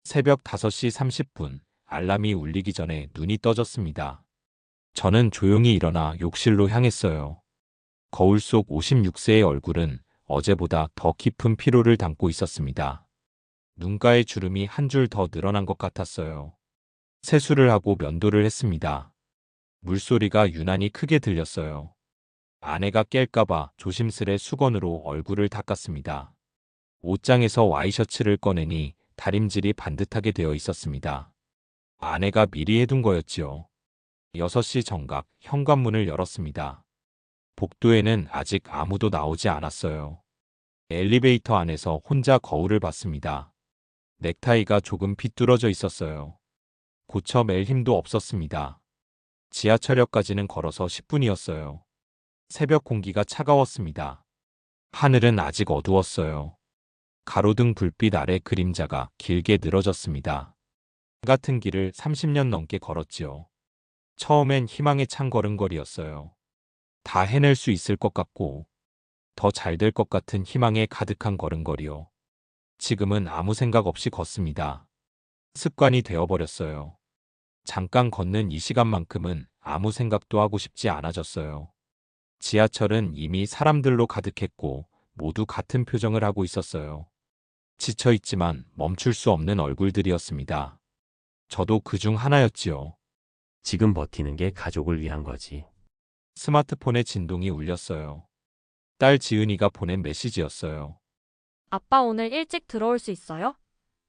새벽 5시 30분, 알람이 울리기 전에 눈이 떠졌습니다. 저는 조용히 일어나 욕실로 향했어요. 거울 속 56세의 얼굴은 어제보다 더 깊은 피로를 담고 있었습니다. 눈가의 주름이 한 줄 더 늘어난 것 같았어요. 세수를 하고 면도를 했습니다. 물소리가 유난히 크게 들렸어요. 아내가 깰까봐 조심스레 수건으로 얼굴을 닦았습니다. 옷장에서 와이셔츠를 꺼내니 다림질이 반듯하게 되어 있었습니다. 아내가 미리 해둔 거였지요. 6시 정각 현관문을 열었습니다. 복도에는 아직 아무도 나오지 않았어요. 엘리베이터 안에서 혼자 거울을 봤습니다. 넥타이가 조금 비뚤어져 있었어요. 고쳐맬 힘도 없었습니다. 지하철역까지는 걸어서 10분이었어요. 새벽 공기가 차가웠습니다. 하늘은 아직 어두웠어요. 가로등 불빛 아래 그림자가 길게 늘어졌습니다. 같은 길을 30년 넘게 걸었지요. 처음엔 희망에 찬 걸음걸이였어요. 다 해낼 수 있을 것 같고 더 잘 될 것 같은 희망에 가득한 걸음걸이요. 지금은 아무 생각 없이 걷습니다. 습관이 되어버렸어요. 잠깐 걷는 이 시간만큼은 아무 생각도 하고 싶지 않아졌어요. 지하철은 이미 사람들로 가득했고 모두 같은 표정을 하고 있었어요. 지쳐있지만 멈출 수 없는 얼굴들이었습니다. 저도 그중 하나였지요. 지금 버티는 게 가족을 위한 거지. 스마트폰의 진동이 울렸어요. 딸 지은이가 보낸 메시지였어요. 아빠 오늘 일찍 들어올 수 있어요?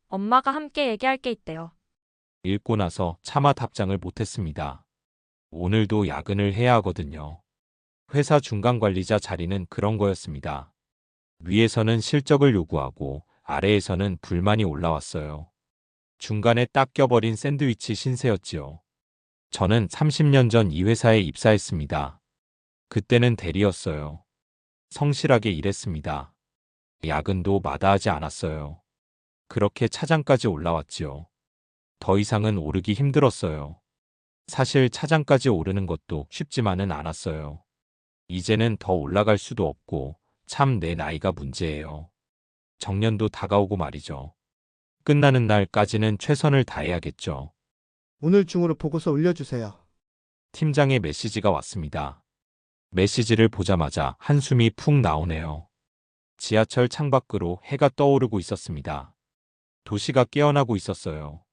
엄마가 함께 얘기할 게 있대요. 읽고 나서 차마 답장을 못했습니다. 오늘도 야근을 해야 하거든요. 회사 중간관리자 자리는 그런 거였습니다. 위에서는 실적을 요구하고 아래에서는 불만이 올라왔어요. 중간에 딱 껴버린 샌드위치 신세였지요. 저는 30년 전 이 회사에 입사했습니다. 그때는 대리였어요. 성실하게 일했습니다. 야근도 마다하지 않았어요. 그렇게 차장까지 올라왔지요. 더 이상은 오르기 힘들었어요. 사실 차장까지 오르는 것도 쉽지만은 않았어요. 이제는 더 올라갈 수도 없고 참 내 나이가 문제예요. 정년도 다가오고 말이죠. 끝나는 날까지는 최선을 다해야겠죠. 오늘 중으로 보고서 올려주세요. 팀장의 메시지가 왔습니다. 메시지를 보자마자 한숨이 푹 나오네요. 지하철 창밖으로 해가 떠오르고 있었습니다. 도시가 깨어나고 있었어요.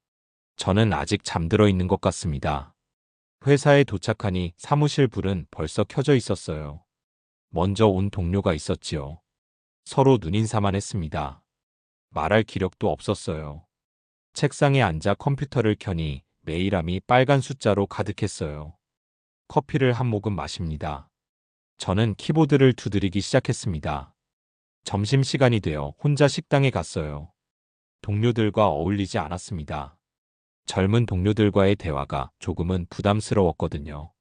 저는 아직 잠들어 있는 것 같습니다. 회사에 도착하니 사무실 불은 벌써 켜져 있었어요. 먼저 온 동료가 있었지요. 서로 눈인사만 했습니다. 말할 기력도 없었어요. 책상에 앉아 컴퓨터를 켜니 메일함이 빨간 숫자로 가득했어요. 커피를 한 모금 마십니다. 저는 키보드를 두드리기 시작했습니다. 점심시간이 되어 혼자 식당에 갔어요. 동료들과 어울리지 않았습니다. 젊은 동료들과의 대화가 조금은 부담스러웠거든요.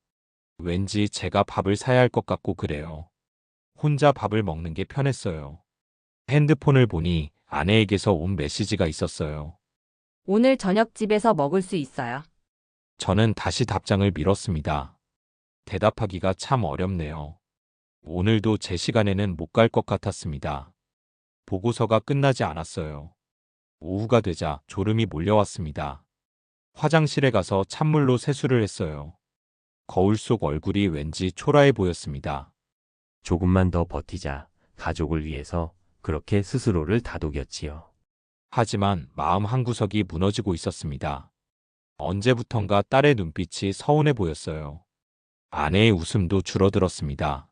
왠지 제가 밥을 사야 할 것 같고 그래요. 혼자 밥을 먹는 게 편했어요. 핸드폰을 보니 아내에게서 온 메시지가 있었어요. 오늘 저녁 집에서 먹을 수 있어요. 저는 다시 답장을 밀었습니다. 대답하기가 참 어렵네요. 오늘도 제 시간에는 못 갈 것 같았습니다. 보고서가 끝나지 않았어요. 오후가 되자 졸음이 몰려왔습니다. 화장실에 가서 찬물로 세수를 했어요. 거울 속 얼굴이 왠지 초라해 보였습니다. 조금만 더 버티자. 가족을 위해서 그렇게 스스로를 다독였지요. 하지만 마음 한구석이 무너지고 있었습니다. 언제부턴가 딸의 눈빛이 서운해 보였어요. 아내의 웃음도 줄어들었습니다.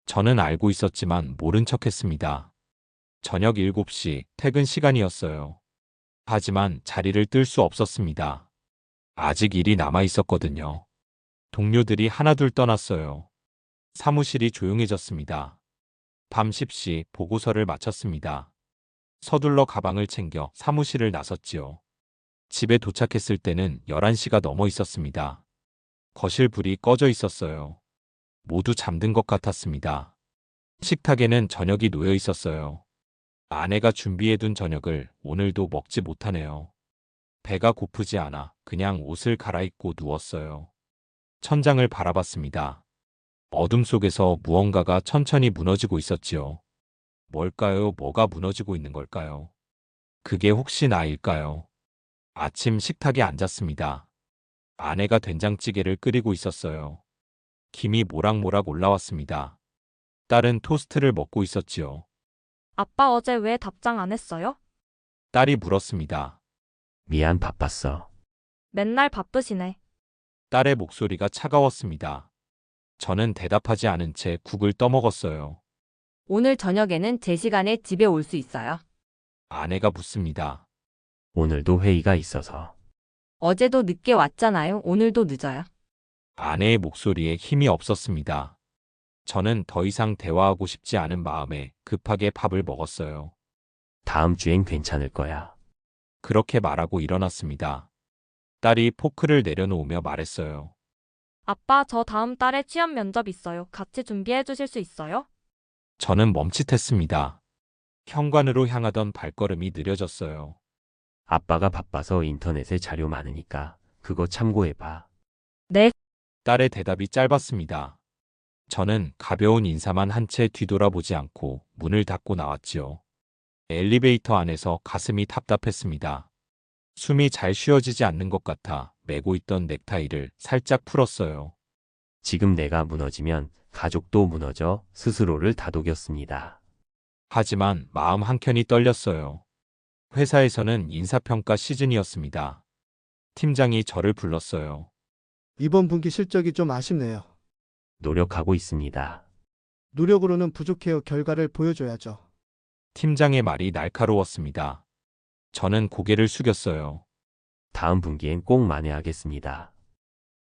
저는 알고 있었지만 모른 척했습니다. 저녁 7시 퇴근 시간이었어요. 하지만 자리를 뜰 수 없었습니다. 아직 일이 남아 있었거든요. 동료들이 하나둘 떠났어요. 사무실이 조용해졌습니다. 밤 10시 보고서를 마쳤습니다. 서둘러 가방을 챙겨 사무실을 나섰지요. 집에 도착했을 때는 11시가 넘어 있었습니다. 거실 불이 꺼져 있었어요. 모두 잠든 것 같았습니다. 식탁에는 저녁이 놓여 있었어요. 아내가 준비해둔 저녁을 오늘도 먹지 못하네요. 배가 고프지 않아 그냥 옷을 갈아입고 누웠어요. 천장을 바라봤습니다. 어둠 속에서 무언가가 천천히 무너지고 있었지요. 뭘까요? 뭐가 무너지고 있는 걸까요? 그게 혹시 나일까요? 아침 식탁에 앉았습니다. 아내가 된장찌개를 끓이고 있었어요. 김이 모락모락 올라왔습니다. 딸은 토스트를 먹고 있었지요. 아빠 어제 왜 답장 안 했어요? 딸이 물었습니다. 미안, 바빴어. 맨날 바쁘시네. 딸의 목소리가 차가웠습니다. 저는 대답하지 않은 채 국을 떠먹었어요. 오늘 저녁에는 제 시간에 집에 올 수 있어요? 아내가 묻습니다. 오늘도 회의가 있어서. 어제도 늦게 왔잖아요. 오늘도 늦어요. 아내의 목소리에 힘이 없었습니다. 저는 더 이상 대화하고 싶지 않은 마음에 급하게 밥을 먹었어요. 다음 주엔 괜찮을 거야. 그렇게 말하고 일어났습니다. 딸이 포크를 내려놓으며 말했어요. 아빠 저 다음 달에 취업 면접 있어요. 같이 준비해 주실 수 있어요? 저는 멈칫했습니다. 현관으로 향하던 발걸음이 느려졌어요. 아빠가 바빠서 인터넷에 자료 많으니까 그거 참고해봐. 네. 딸의 대답이 짧았습니다. 저는 가벼운 인사만 한 채 뒤돌아보지 않고 문을 닫고 나왔지요. 엘리베이터 안에서 가슴이 답답했습니다. 숨이 잘 쉬어지지 않는 것 같아 메고 있던 넥타이를 살짝 풀었어요. 지금 내가 무너지면 가족도 무너져 스스로를 다독였습니다. 하지만 마음 한켠이 떨렸어요. 회사에서는 인사평가 시즌이었습니다. 팀장이 저를 불렀어요. 이번 분기 실적이 좀 아쉽네요. 노력하고 있습니다. 노력으로는 부족해요. 결과를 보여줘야죠. 팀장의 말이 날카로웠습니다. 저는 고개를 숙였어요. 다음 분기엔 꼭 만회하겠습니다.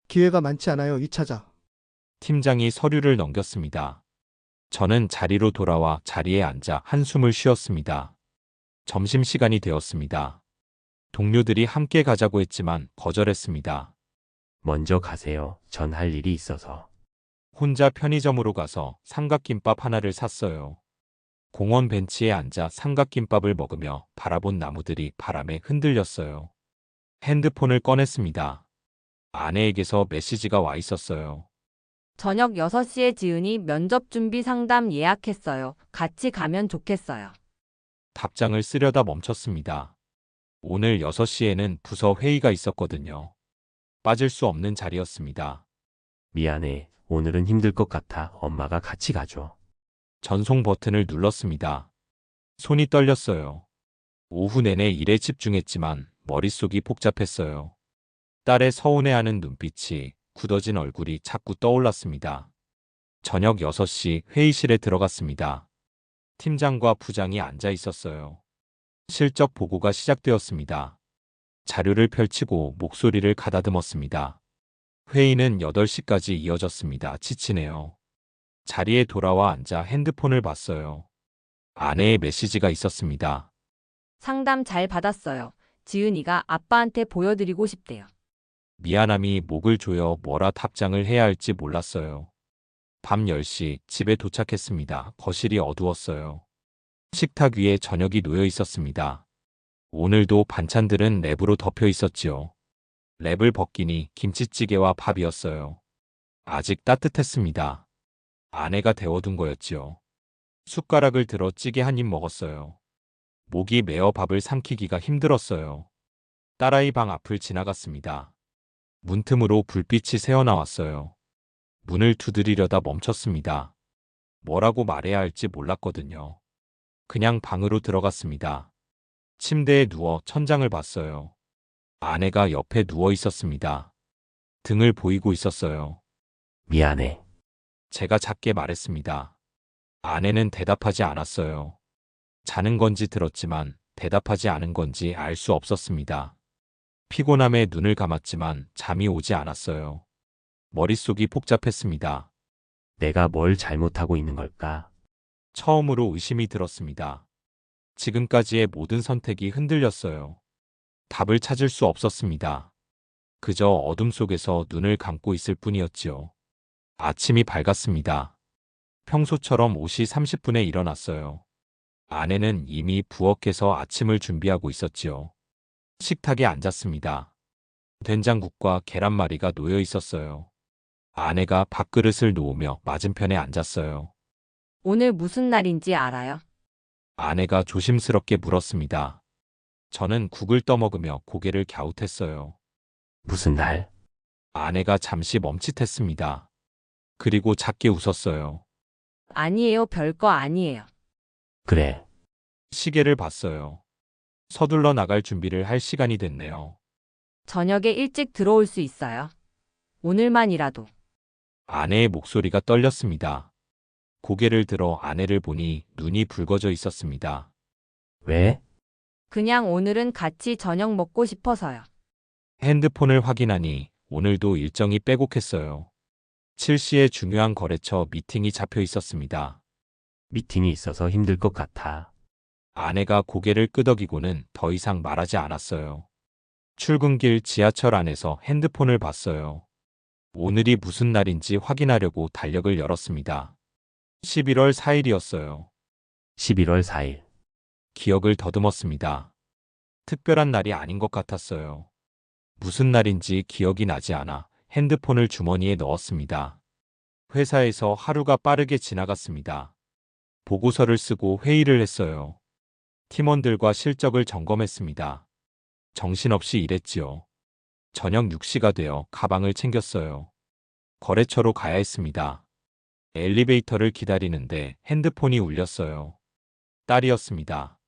기회가 많지 않아요. 2차자. 팀장이 서류를 넘겼습니다. 저는 자리로 돌아와 자리에 앉아 한숨을 쉬었습니다. 점심시간이 되었습니다. 동료들이 함께 가자고 했지만 거절했습니다. 먼저 가세요. 전 할 일이 있어서. 혼자 편의점으로 가서 삼각김밥 하나를 샀어요. 공원 벤치에 앉아 삼각김밥을 먹으며 바라본 나무들이 바람에 흔들렸어요. 핸드폰을 꺼냈습니다. 아내에게서 메시지가 와 있었어요. 저녁 6시에 지은이 면접 준비 상담 예약했어요. 같이 가면 좋겠어요. 답장을 쓰려다 멈췄습니다. 오늘 6시에는 부서 회의가 있었거든요. 빠질 수 없는 자리였습니다. 미안해. 오늘은 힘들 것 같아. 엄마가 같이 가줘. 전송 버튼을 눌렀습니다. 손이 떨렸어요. 오후 내내 일에 집중했지만 머릿속이 복잡했어요. 딸의 서운해하는 눈빛이, 굳어진 얼굴이 자꾸 떠올랐습니다. 저녁 6시 회의실에 들어갔습니다. 팀장과 부장이 앉아 있었어요. 실적 보고가 시작되었습니다. 자료를 펼치고 목소리를 가다듬었습니다. 회의는 8시까지 이어졌습니다. 지치네요. 자리에 돌아와 앉아 핸드폰을 봤어요. 아내의 메시지가 있었습니다. 상담 잘 받았어요. 지은이가 아빠한테 보여드리고 싶대요. 미안함이 목을 조여 뭐라 답장을 해야 할지 몰랐어요. 밤 10시 집에 도착했습니다. 거실이 어두웠어요. 식탁 위에 저녁이 놓여 있었습니다. 오늘도 반찬들은 랩으로 덮여 있었지요. 랩을 벗기니 김치찌개와 밥이었어요. 아직 따뜻했습니다. 아내가 데워둔 거였지요. 숟가락을 들어 찌개 한 입 먹었어요. 목이 메어 밥을 삼키기가 힘들었어요. 딸아이 방 앞을 지나갔습니다. 문틈으로 불빛이 새어나왔어요. 문을 두드리려다 멈췄습니다. 뭐라고 말해야 할지 몰랐거든요. 그냥 방으로 들어갔습니다. 침대에 누워 천장을 봤어요. 아내가 옆에 누워 있었습니다. 등을 보이고 있었어요. 미안해. 제가 작게 말했습니다. 아내는 대답하지 않았어요. 자는 건지 들었지만 대답하지 않은 건지 알 수 없었습니다. 피곤함에 눈을 감았지만 잠이 오지 않았어요. 머릿속이 복잡했습니다. 내가 뭘 잘못하고 있는 걸까? 처음으로 의심이 들었습니다. 지금까지의 모든 선택이 흔들렸어요. 답을 찾을 수 없었습니다. 그저 어둠 속에서 눈을 감고 있을 뿐이었지요. 아침이 밝았습니다. 평소처럼 5시 30분에 일어났어요. 아내는 이미 부엌에서 아침을 준비하고 있었지요. 식탁에 앉았습니다. 된장국과 계란말이가 놓여 있었어요. 아내가 밥그릇을 놓으며 맞은편에 앉았어요. 오늘 무슨 날인지 알아요? 아내가 조심스럽게 물었습니다. 저는 국을 떠먹으며 고개를 갸웃했어요. 무슨 날? 아내가 잠시 멈칫했습니다. 그리고 작게 웃었어요. 아니에요. 별거 아니에요. 그래. 시계를 봤어요. 서둘러 나갈 준비를 할 시간이 됐네요. 저녁에 일찍 들어올 수 있어요. 오늘만이라도. 아내의 목소리가 떨렸습니다. 고개를 들어 아내를 보니 눈이 붉어져 있었습니다. 왜? 그냥 오늘은 같이 저녁 먹고 싶어서요. 핸드폰을 확인하니 오늘도 일정이 빼곡했어요. 7시에 중요한 거래처 미팅이 잡혀 있었습니다. 미팅이 있어서 힘들 것 같아. 아내가 고개를 끄덕이고는 더 이상 말하지 않았어요. 출근길 지하철 안에서 핸드폰을 봤어요. 오늘이 무슨 날인지 확인하려고 달력을 열었습니다. 11월 4일이었어요. 11월 4일. 기억을 더듬었습니다. 특별한 날이 아닌 것 같았어요. 무슨 날인지 기억이 나지 않아 핸드폰을 주머니에 넣었습니다. 회사에서 하루가 빠르게 지나갔습니다. 보고서를 쓰고 회의를 했어요. 팀원들과 실적을 점검했습니다. 정신없이 일했지요. 저녁 6시가 되어 가방을 챙겼어요. 거래처로 가야 했습니다. 엘리베이터를 기다리는데 핸드폰이 울렸어요. 딸이었습니다.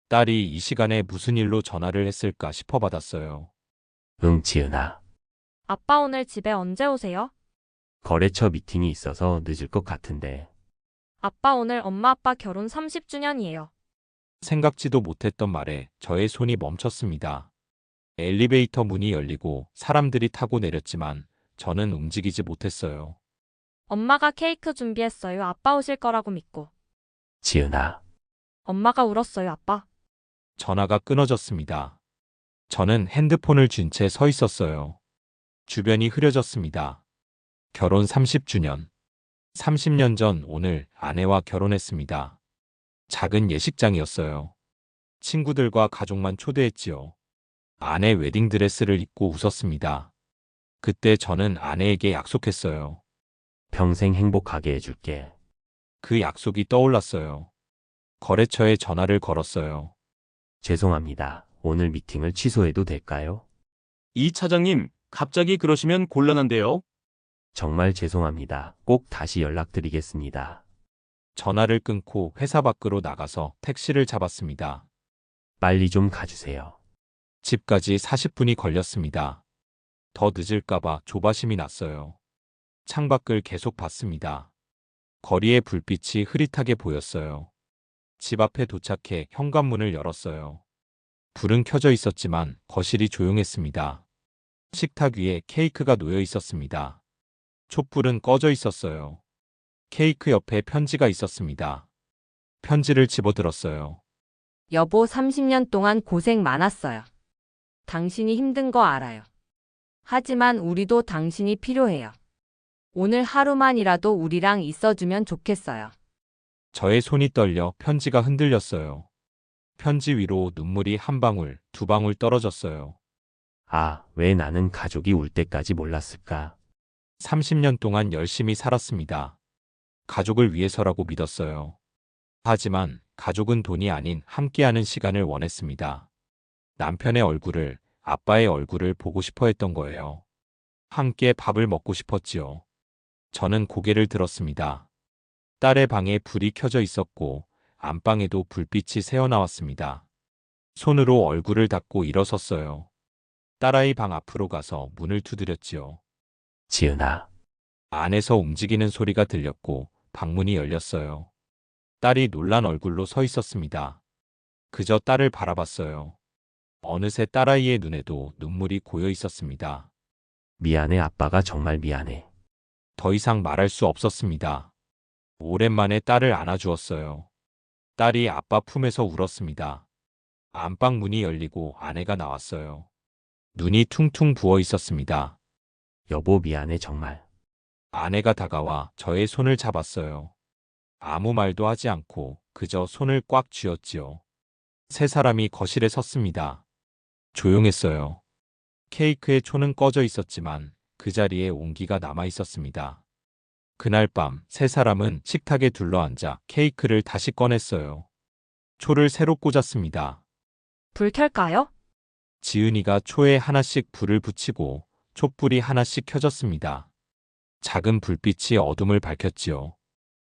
딸이 이 시간에 무슨 일로 전화를 했을까 싶어 받았어요. 응, 지은아. 아빠 오늘 집에 언제 오세요? 거래처 미팅이 있어서 늦을 것 같은데. 아빠 오늘 엄마 아빠 결혼 30주년이에요. 생각지도 못했던 말에 저의 손이 멈췄습니다. 엘리베이터 문이 열리고 사람들이 타고 내렸지만 저는 움직이지 못했어요. 엄마가 케이크 준비했어요. 아빠 오실 거라고 믿고. 지은아. 엄마가 울었어요, 아빠. 전화가 끊어졌습니다. 저는 핸드폰을 쥔 채 서 있었어요. 주변이 흐려졌습니다. 결혼 30주년. 30년 전 오늘 아내와 결혼했습니다. 작은 예식장이었어요. 친구들과 가족만 초대했지요. 아내 웨딩드레스를 입고 웃었습니다. 그때 저는 아내에게 약속했어요. 평생 행복하게 해줄게. 그 약속이 떠올랐어요. 거래처에 전화를 걸었어요. 죄송합니다. 오늘 미팅을 취소해도 될까요? 이 차장님, 갑자기 그러시면 곤란한데요. 정말 죄송합니다. 꼭 다시 연락드리겠습니다. 전화를 끊고 회사 밖으로 나가서 택시를 잡았습니다. 빨리 좀 가주세요. 집까지 40분이 걸렸습니다. 더 늦을까봐 조바심이 났어요. 창밖을 계속 봤습니다. 거리의 불빛이 흐릿하게 보였어요. 집 앞에 도착해 현관문을 열었어요. 불은 켜져 있었지만 거실이 조용했습니다. 식탁 위에 케이크가 놓여 있었습니다. 촛불은 꺼져 있었어요. 케이크 옆에 편지가 있었습니다. 편지를 집어들었어요. 여보 30년 동안 고생 많았어요. 당신이 힘든 거 알아요. 하지만 우리도 당신이 필요해요. 오늘 하루만이라도 우리랑 있어주면 좋겠어요. 저의 손이 떨려 편지가 흔들렸어요. 편지 위로 눈물이 한 방울, 두 방울 떨어졌어요. 아, 왜 나는 가족이 울 때까지 몰랐을까? 30년 동안 열심히 살았습니다. 가족을 위해서라고 믿었어요. 하지만 가족은 돈이 아닌 함께하는 시간을 원했습니다. 남편의 얼굴을, 아빠의 얼굴을 보고 싶어 했던 거예요. 함께 밥을 먹고 싶었지요. 저는 고개를 들었습니다. 딸의 방에 불이 켜져 있었고 안방에도 불빛이 새어나왔습니다. 손으로 얼굴을 닦고 일어섰어요. 딸아이 방 앞으로 가서 문을 두드렸지요. 지은아. 안에서 움직이는 소리가 들렸고 방문이 열렸어요. 딸이 놀란 얼굴로 서 있었습니다. 그저 딸을 바라봤어요. 어느새 딸아이의 눈에도 눈물이 고여 있었습니다. 미안해, 아빠가 정말 미안해. 더 이상 말할 수 없었습니다. 오랜만에 딸을 안아주었어요. 딸이 아빠 품에서 울었습니다. 안방 문이 열리고 아내가 나왔어요. 눈이 퉁퉁 부어 있었습니다. 여보 미안해 정말. 아내가 다가와 저의 손을 잡았어요. 아무 말도 하지 않고 그저 손을 꽉 쥐었지요. 세 사람이 거실에 섰습니다. 조용했어요. 케이크의 초는 꺼져 있었지만 그 자리에 온기가 남아 있었습니다. 그날 밤 세 사람은 식탁에 둘러앉아 케이크를 다시 꺼냈어요. 초를 새로 꽂았습니다. 불 켤까요? 지은이가 초에 하나씩 불을 붙이고 촛불이 하나씩 켜졌습니다. 작은 불빛이 어둠을 밝혔지요.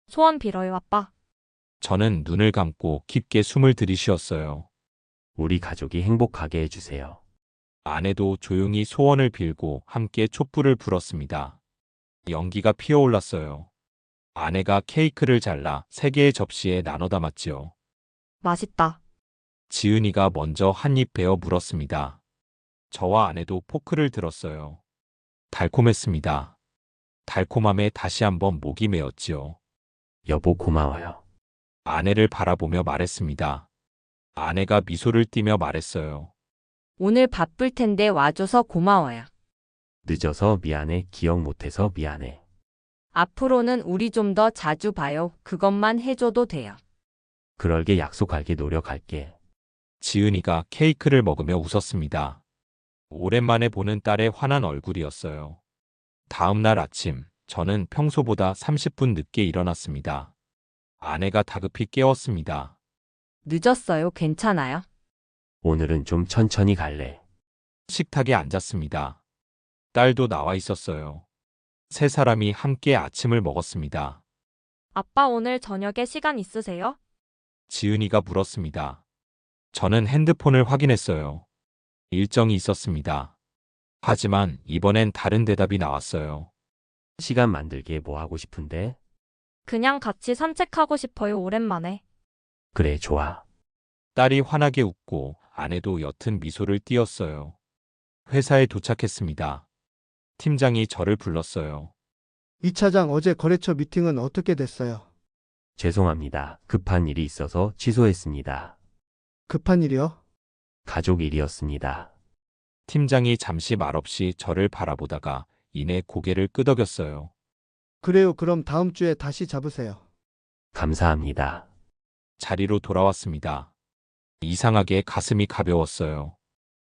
소원 빌어요, 아빠. 저는 눈을 감고 깊게 숨을 들이쉬었어요. 우리 가족이 행복하게 해주세요. 아내도 조용히 소원을 빌고 함께 촛불을 불었습니다. 연기가 피어올랐어요. 아내가 케이크를 잘라 3개의 접시에 나눠 담았지요. 맛있다. 지은이가 먼저 한 입 베어 물었습니다. 저와 아내도 포크를 들었어요. 달콤했습니다. 달콤함에 다시 한번 목이 메었지요. 여보 고마워요. 아내를 바라보며 말했습니다. 아내가 미소를 띠며 말했어요. 오늘 바쁠 텐데 와줘서 고마워요. 늦어서 미안해. 기억 못해서 미안해. 앞으로는 우리 좀 더 자주 봐요. 그것만 해줘도 돼요. 그럴게. 약속할게. 노력할게. 지은이가 케이크를 먹으며 웃었습니다. 오랜만에 보는 딸의 환한 얼굴이었어요. 다음 날 아침, 저는 평소보다 30분 늦게 일어났습니다. 아내가 다급히 깨웠습니다. 늦었어요. 괜찮아요? 오늘은 좀 천천히 갈래. 식탁에 앉았습니다. 딸도 나와 있었어요. 3사람이 함께 아침을 먹었습니다. 아빠 오늘 저녁에 시간 있으세요? 지은이가 물었습니다. 저는 핸드폰을 확인했어요. 일정이 있었습니다. 하지만 이번엔 다른 대답이 나왔어요. 시간 만들게. 뭐 하고 싶은데? 그냥 같이 산책하고 싶어요, 오랜만에. 그래, 좋아. 딸이 환하게 웃고 아내도 옅은 미소를 띄었어요. 회사에 도착했습니다. 팀장이 저를 불렀어요. 이 차장 어제 거래처 미팅은 어떻게 됐어요? 죄송합니다. 급한 일이 있어서 취소했습니다. 급한 일이요? 가족 일이었습니다. 팀장이 잠시 말없이 저를 바라보다가 이내 고개를 끄덕였어요. 그래요. 그럼 다음 주에 다시 잡으세요. 감사합니다. 자리로 돌아왔습니다. 이상하게 가슴이 가벼웠어요.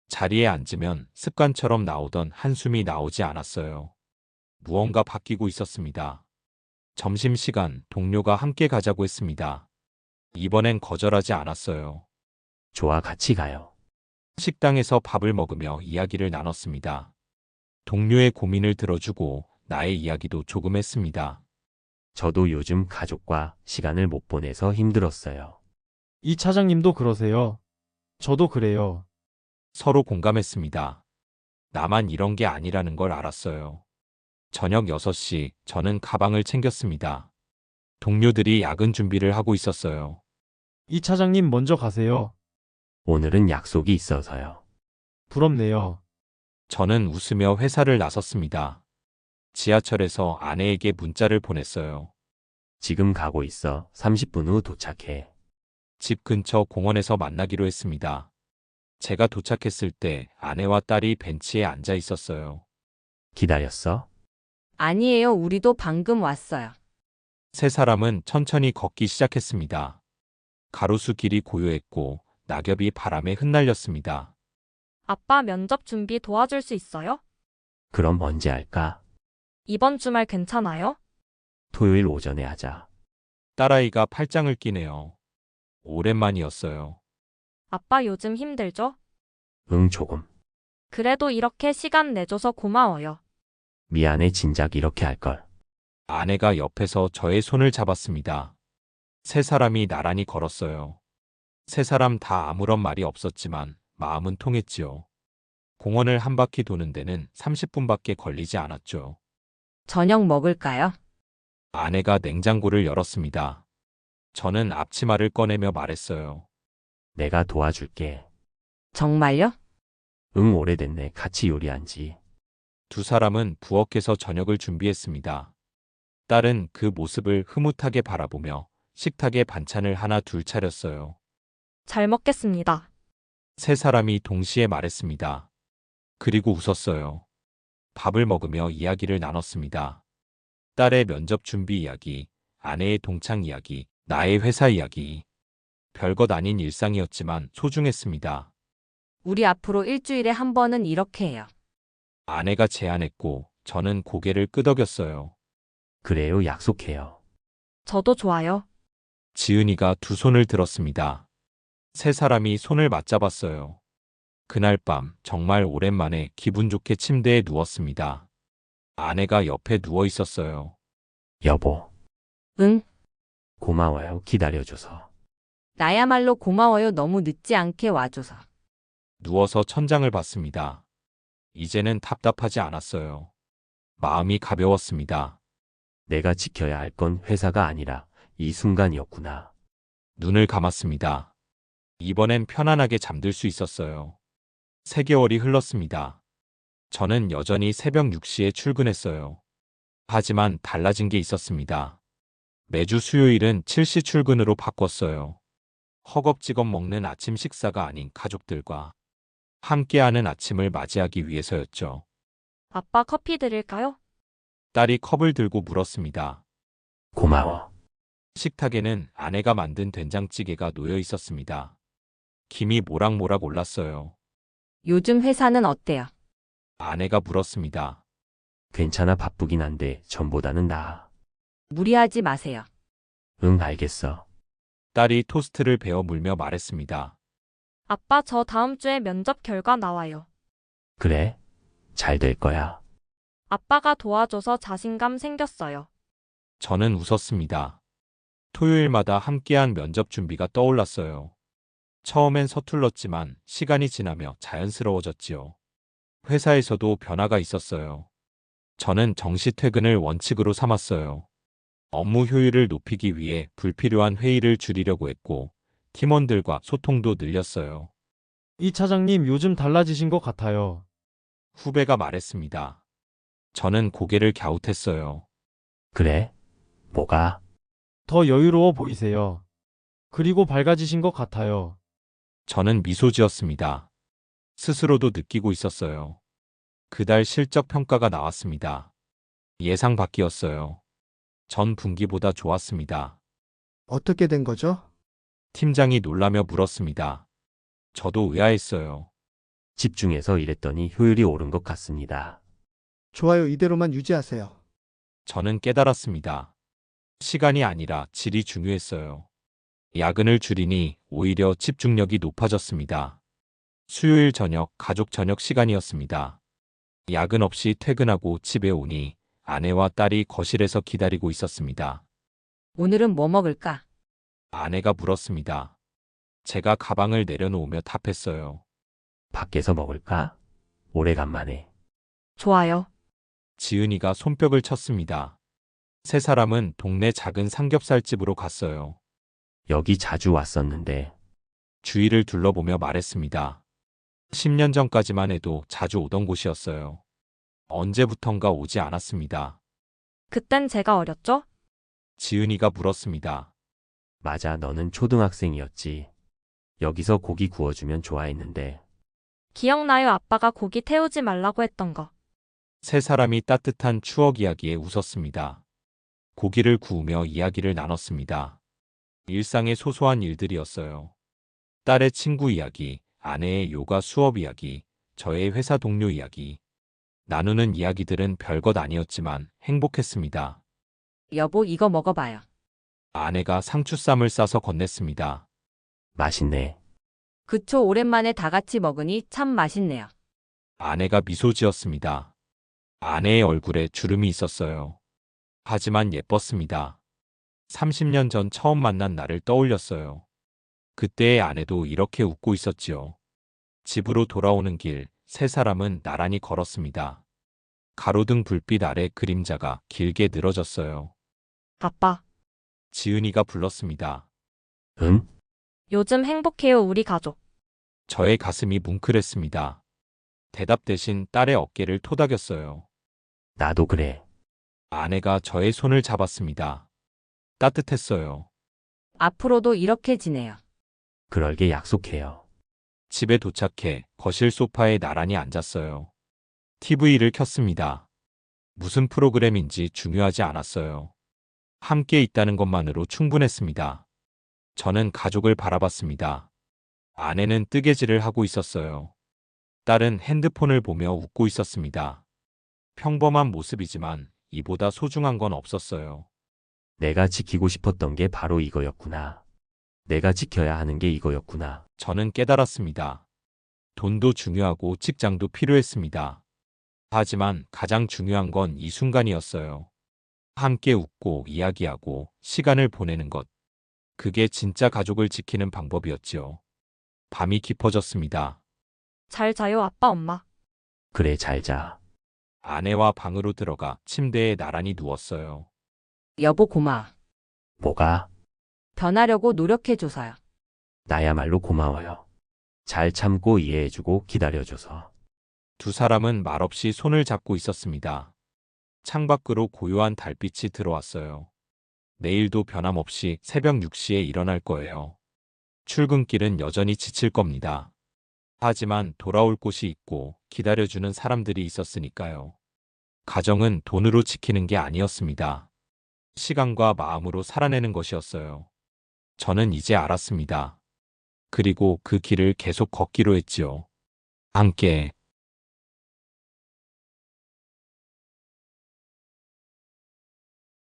자리에 앉으면 습관처럼 나오던 한숨이 나오지 않았어요. 무언가 바뀌고 있었습니다. 점심시간 동료가 함께 가자고 했습니다. 이번엔 거절하지 않았어요. 좋아, 같이 가요. 식당에서 밥을 먹으며 이야기를 나눴습니다. 동료의 고민을 들어주고 나의 이야기도 조금 했습니다. 저도 요즘 가족과 시간을 못 보내서 힘들었어요. 이 차장님도 그러세요. 저도 그래요. 서로 공감했습니다. 나만 이런 게 아니라는 걸 알았어요. 저녁 6시 저는 가방을 챙겼습니다. 동료들이 야근 준비를 하고 있었어요. 이 차장님 먼저 가세요. 오늘은 약속이 있어서요. 부럽네요. 저는 웃으며 회사를 나섰습니다. 지하철에서 아내에게 문자를 보냈어요. 지금 가고 있어. 30분 후 도착해. 집 근처 공원에서 만나기로 했습니다. 제가 도착했을 때 아내와 딸이 벤치에 앉아 있었어요. 기다렸어? 아니에요. 우리도 방금 왔어요. 3사람은 천천히 걷기 시작했습니다. 가로수 길이 고요했고 낙엽이 바람에 흩날렸습니다. 아빠 면접 준비 도와줄 수 있어요? 그럼 언제 할까? 이번 주말 괜찮아요? 토요일 오전에 하자. 딸아이가 팔짱을 끼네요. 오랜만이었어요. 아빠 요즘 힘들죠? 응, 조금. 그래도 이렇게 시간 내줘서 고마워요. 미안해. 진작 이렇게 할걸. 아내가 옆에서 저의 손을 잡았습니다. 3사람이 나란히 걸었어요. 3사람 다 아무런 말이 없었지만 마음은 통했지요. 공원을 한 바퀴 도는 데는 30분밖에 걸리지 않았죠. 저녁 먹을까요? 아내가 냉장고를 열었습니다. 저는 앞치마를 꺼내며 말했어요. 내가 도와줄게. 정말요? 응, 오래됐네. 같이 요리한 지. 2사람은 부엌에서 저녁을 준비했습니다. 딸은 그 모습을 흐뭇하게 바라보며 식탁에 반찬을 하나 둘 차렸어요. 잘 먹겠습니다. 3사람이 동시에 말했습니다. 그리고 웃었어요. 밥을 먹으며 이야기를 나눴습니다. 딸의 면접 준비 이야기, 아내의 동창 이야기, 나의 회사 이야기. 별것 아닌 일상이었지만 소중했습니다. 우리 앞으로 일주일에 한 번은 이렇게 해요. 아내가 제안했고 저는 고개를 끄덕였어요. 그래요, 약속해요. 저도 좋아요. 지은이가 2손을 들었습니다. 세 사람이 손을 맞잡았어요. 그날 밤 정말 오랜만에 기분 좋게 침대에 누웠습니다. 아내가 옆에 누워 있었어요. 여보, 응, 고마워요. 기다려줘서. 나야말로 고마워요. 너무 늦지 않게 와줘서. 누워서 천장을 봤습니다. 이제는 답답하지 않았어요. 마음이 가벼웠습니다. 내가 지켜야 할 건 회사가 아니라 이 순간이었구나. 눈을 감았습니다. 이번엔 편안하게 잠들 수 있었어요. 3개월이 흘렀습니다. 저는 여전히 새벽 6시에 출근했어요. 하지만 달라진 게 있었습니다. 매주 수요일은 7시 출근으로 바꿨어요. 허겁지겁 먹는 아침 식사가 아닌 가족들과 함께하는 아침을 맞이하기 위해서였죠. 아빠 커피 드릴까요? 딸이 컵을 들고 물었습니다. 고마워. 식탁에는 아내가 만든 된장찌개가 놓여 있었습니다. 김이 모락모락 올랐어요. 요즘 회사는 어때요? 아내가 물었습니다. 괜찮아. 바쁘긴 한데 전보다는 나아. 무리하지 마세요. 응, 알겠어. 딸이 토스트를 베어 물며 말했습니다. 아빠 저 다음 주에 면접 결과 나와요. 그래? 잘 될 거야. 아빠가 도와줘서 자신감 생겼어요. 저는 웃었습니다. 토요일마다 함께한 면접 준비가 떠올랐어요. 처음엔 서툴렀지만 시간이 지나며 자연스러워졌지요. 회사에서도 변화가 있었어요. 저는 정시 퇴근을 원칙으로 삼았어요. 업무 효율을 높이기 위해 불필요한 회의를 줄이려고 했고, 팀원들과 소통도 늘렸어요. 이 차장님 요즘 달라지신 것 같아요. 후배가 말했습니다. 저는 고개를 갸웃했어요. 그래? 뭐가? 더 여유로워 보이세요. 그리고 밝아지신 것 같아요. 저는 미소 지었습니다. 스스로도 느끼고 있었어요. 그달 실적 평가가 나왔습니다. 예상 밖이었어요. 전 분기보다 좋았습니다. 어떻게 된 거죠? 팀장이 놀라며 물었습니다. 저도 의아했어요. 집중해서 일했더니 효율이 오른 것 같습니다. 좋아요. 이대로만 유지하세요. 저는 깨달았습니다. 시간이 아니라 질이 중요했어요. 야근을 줄이니 오히려 집중력이 높아졌습니다. 수요일 저녁 가족 저녁 시간이었습니다. 야근 없이 퇴근하고 집에 오니 아내와 딸이 거실에서 기다리고 있었습니다. 오늘은 뭐 먹을까? 아내가 물었습니다. 제가 가방을 내려놓으며 답했어요. 밖에서 먹을까? 오래간만에. 좋아요. 지은이가 손뼉을 쳤습니다. 세 사람은 동네 작은 삼겹살집으로 갔어요. 여기 자주 왔었는데. 주위를 둘러보며 말했습니다. 10년 전까지만 해도 자주 오던 곳이었어요. 언제부턴가 오지 않았습니다. 그땐 제가 어렸죠? 지은이가 물었습니다. 맞아, 너는 초등학생이었지. 여기서 고기 구워주면 좋아했는데. 기억나요? 아빠가 고기 태우지 말라고 했던 거. 세 사람이 따뜻한 추억 이야기에 웃었습니다. 고기를 구우며 이야기를 나눴습니다. 일상의 소소한 일들이었어요. 딸의 친구 이야기, 아내의 요가 수업 이야기, 저의 회사 동료 이야기. 나누는 이야기들은 별것 아니었지만 행복했습니다. 여보, 이거 먹어봐요. 아내가 상추쌈을 싸서 건넸습니다. 맛있네. 그쵸, 오랜만에 다 같이 먹으니 참 맛있네요. 아내가 미소 지었습니다. 아내의 얼굴에 주름이 있었어요. 하지만 예뻤습니다. 30년 전 처음 만난 나를 떠올렸어요. 그때의 아내도 이렇게 웃고 있었지요. 집으로 돌아오는 길, 세 사람은 나란히 걸었습니다. 가로등 불빛 아래 그림자가 길게 늘어졌어요. 아빠, 지은이가 불렀습니다. 응? 요즘 행복해요, 우리 가족. 저의 가슴이 뭉클했습니다. 대답 대신 딸의 어깨를 토닥였어요. 나도 그래. 아내가 저의 손을 잡았습니다. 따뜻했어요. 앞으로도 이렇게 지내요. 그럴게 약속해요. 집에 도착해 거실 소파에 나란히 앉았어요. TV를 켰습니다. 무슨 프로그램인지 중요하지 않았어요. 함께 있다는 것만으로 충분했습니다. 저는 가족을 바라봤습니다. 아내는 뜨개질을 하고 있었어요. 딸은 핸드폰을 보며 웃고 있었습니다. 평범한 모습이지만 이보다 소중한 건 없었어요. 내가 지키고 싶었던 게 바로 이거였구나. 내가 지켜야 하는 게 이거였구나. 저는 깨달았습니다. 돈도 중요하고 직장도 필요했습니다. 하지만 가장 중요한 건 이 순간이었어요. 함께 웃고 이야기하고 시간을 보내는 것. 그게 진짜 가족을 지키는 방법이었지요. 밤이 깊어졌습니다. 잘 자요, 아빠, 엄마. 그래, 잘 자. 아내와 방으로 들어가 침대에 나란히 누웠어요. 여보 고마워. 뭐가? 변하려고 노력해줘서요. 나야말로 고마워요. 잘 참고 이해해주고 기다려줘서. 두 사람은 말없이 손을 잡고 있었습니다. 창밖으로 고요한 달빛이 들어왔어요. 내일도 변함없이 새벽 6시에 일어날 거예요. 출근길은 여전히 지칠 겁니다. 하지만 돌아올 곳이 있고 기다려주는 사람들이 있었으니까요. 가정은 돈으로 지키는 게 아니었습니다. 시간과 마음으로 살아내는 것이었어요. 저는 이제 알았습니다. 그리고 그 길을 계속 걷기로 했지요. 함께